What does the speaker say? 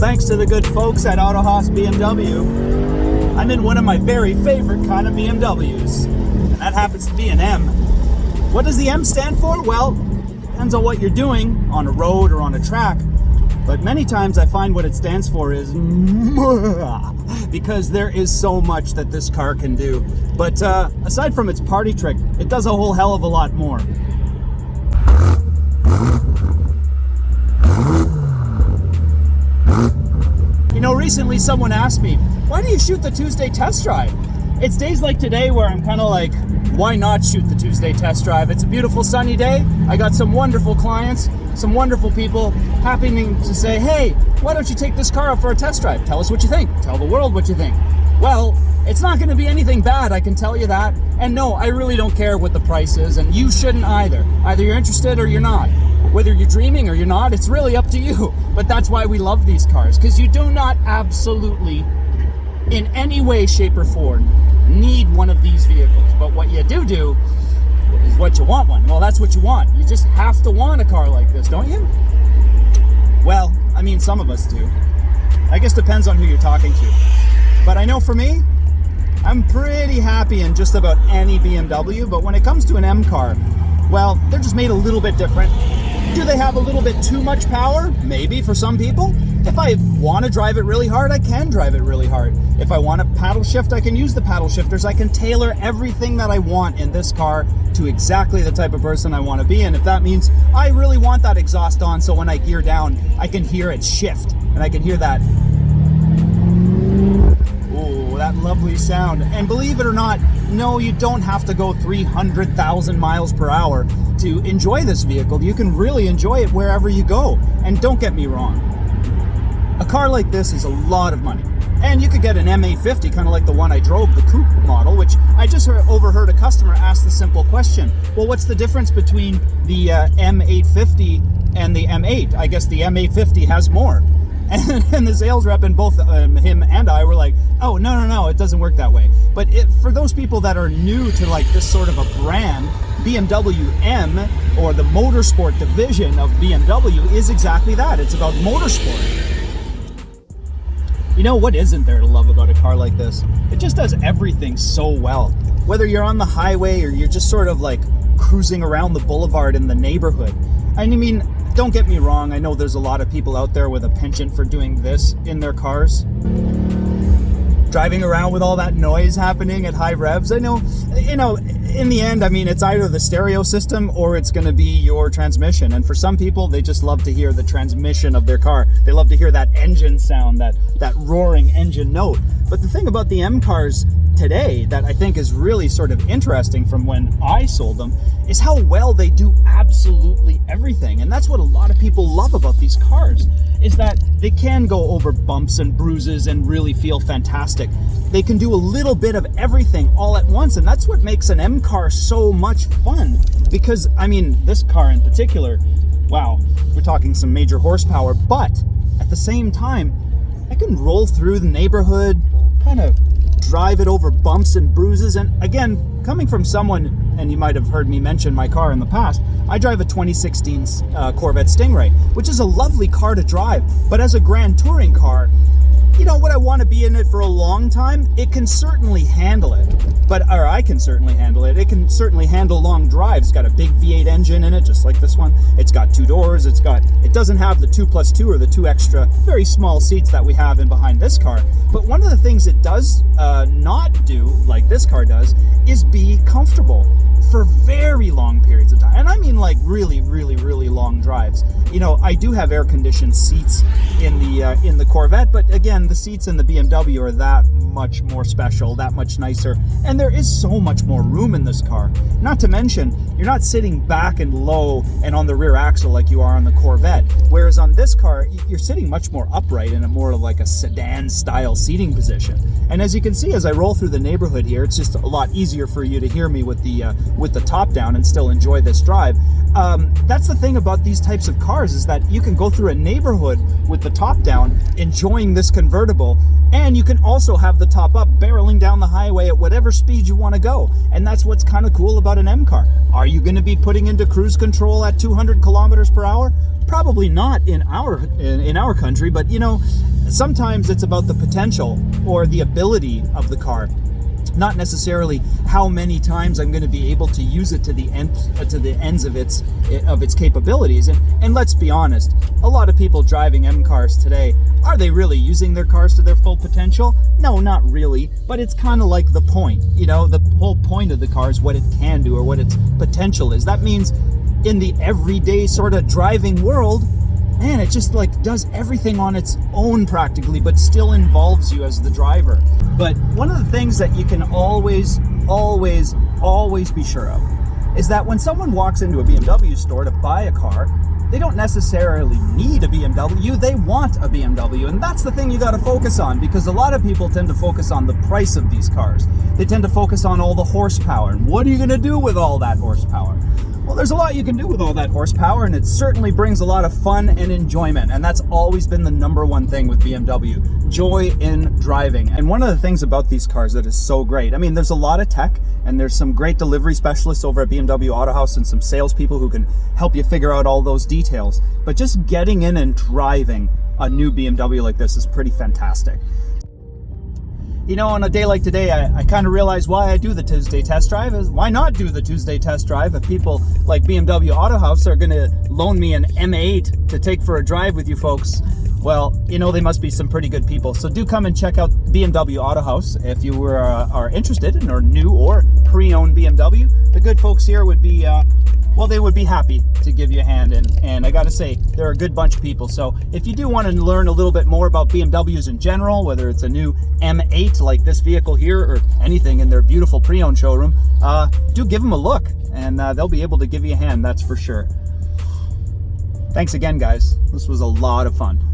thanks to the good folks at Autohaus BMW, I'm in one of my very favorite kind of BMWs, and that happens to be an M. What does the M stand for? Well, depends on what you're doing on a road or on a track, but many times I find what it stands for is because there is so much that this car can do. But aside from its party trick, it does a whole hell of a lot more. You know, recently someone asked me, why do you shoot the Tuesday test drive? It's days like today where I'm kind of like, why not shoot the Tuesday test drive? It's a beautiful sunny day. I got some wonderful clients, some wonderful people happening to say, hey, why don't you take this car out for a test drive? Tell us what you think. Tell the world what you think. Well, it's not going to be anything bad, I can tell you that. And no, I really don't care what the price is, and you shouldn't either. Either you're interested or you're not. Whether you're dreaming or you're not, it's really up to you. But that's why we love these cars, because you do not absolutely, in any way, shape, or form, need one of these vehicles. But what you do is what you want one. Well, that's what you want. You just have to want a car like this, don't you? Well, I mean, some of us do. I guess depends on who you're talking to. But I know for me, I'm pretty happy in just about any BMW, but when it comes to an M car, well, they're just made a little bit different. Do they have a little bit too much power? Maybe for some people. If I want to drive it really hard, I can drive it really hard. If I want to paddle shift, I can use the paddle shifters. I can tailor everything that I want in this car to exactly the type of person I want to be. And if that means I really want that exhaust on, so when I gear down, I can hear it shift. And I can hear that, oh, that lovely sound. And believe it or not, no, you don't have to go 300,000 miles per hour to enjoy this vehicle. You can really enjoy it wherever you go. And don't get me wrong, a car like this is a lot of money. And you could get an M850, kind of like the one I drove, the coupe model, which I just overheard a customer ask the simple question, well, what's the difference between the M850 and the M8? I guess the M850 has more. And the sales rep and both him and I were like, oh, no, it doesn't work that way. But for those people that are new to like this sort of a brand, BMW M, or the motorsport division of BMW, is exactly that. It's about motorsport. You know, what isn't there to love about a car like this? It just does everything so well. Whether you're on the highway or you're just sort of like cruising around the boulevard in the neighborhood. I mean, don't get me wrong, I know there's a lot of people out there with a penchant for doing this in their cars. Driving around with all that noise happening at high revs. I know, in the end, I mean, it's either the stereo system or it's going to be your transmission. And for some people, they just love to hear the transmission of their car. They love to hear that engine sound, that roaring engine note. But the thing about the M cars today that I think is really sort of interesting from when I sold them is how well they do absolutely everything. And that's what a lot of people love about these cars, is that they can go over bumps and bruises and really feel fantastic. They can do a little bit of everything all at once, and that's what makes an M car so much fun. Because, I mean, this car in particular, wow, we're talking some major horsepower, but at the same time, I can roll through the neighborhood, kind of drive it over bumps and bruises. And again, coming from someone, and you might have heard me mention my car in the past, I drive a 2016 Corvette Stingray, which is a lovely car to drive. But as a grand touring car, you know, would I want to be in it for a long time? It can certainly handle it. Or I can certainly handle it. It can certainly handle long drives. It's got a big V8 engine in it, just like this one. It's got 2 doors. It doesn't have the 2+2 or the 2 extra very small seats that we have in behind this car. But one of the things it does not do, like this car does, is be comfortable for very long periods of time. And I mean like really, really, really long drives. You know, I do have air-conditioned seats in the Corvette, but again, the seats in the BMW are that much more special, that much nicer, and there is so much more room in this car. Not to mention, you're not sitting back and low and on the rear axle like you are on the Corvette, whereas on this car, you're sitting much more upright in a more like a sedan-style seating position. And as you can see, as I roll through the neighborhood here, it's just a lot easier for you to hear me with the top down and still enjoy this drive. That's the thing about these types of cars, is that you can go through a neighborhood with the top down, enjoying this convertible, and you can also have the top up, barreling down the highway at whatever speed you want to go. And that's what's kind of cool about an M car. Are you going to be putting into cruise control at 200 kilometers per hour? Probably not in our country, but you know, sometimes it's about the potential or the ability of the car, not necessarily how many times I'm going to be able to use it to the ends of its capabilities. And let's be honest, a lot of people driving M cars today, are they really using their cars to their full potential? No, not really, but it's kind of like the point. You know, the whole point of the car is what it can do or what its potential is. That means in the everyday sort of driving world, man, it just like does everything on its own practically, but still involves you as the driver. But one of the things that you can always be sure of is that when someone walks into a BMW store to buy a car, they don't necessarily need a BMW, they want a BMW. And that's the thing you got to focus on, because a lot of people tend to focus on the price of these cars. They tend to focus on all the horsepower. And what are you going to do with all that horsepower? Well, there's a lot you can do with all that horsepower, and it certainly brings a lot of fun and enjoyment. And that's always been the number one thing with BMW, joy in driving. And one of the things about these cars that is so great, I mean, there's a lot of tech, and there's some great delivery specialists over at BMW Autohaus and some salespeople who can help you figure out all those details. But just getting in and driving a new BMW like this is pretty fantastic. You know, on a day like today, I kind of realize why I do the Tuesday test drive. Is why not do the Tuesday test drive if people like BMW Autohaus are going to loan me an M8 to take for a drive with you folks? Well, you know, they must be some pretty good people. So do come and check out BMW Autohaus if you are interested in or new or pre-owned BMW. The good folks here would be, well, they would be happy to give you a hand. And I got to say, they're a good bunch of people. So if you do want to learn a little bit more about BMWs in general, whether it's a new M8 like this vehicle here or anything in their beautiful pre-owned showroom, do give them a look, and they'll be able to give you a hand, that's for sure. Thanks again, guys. This was a lot of fun.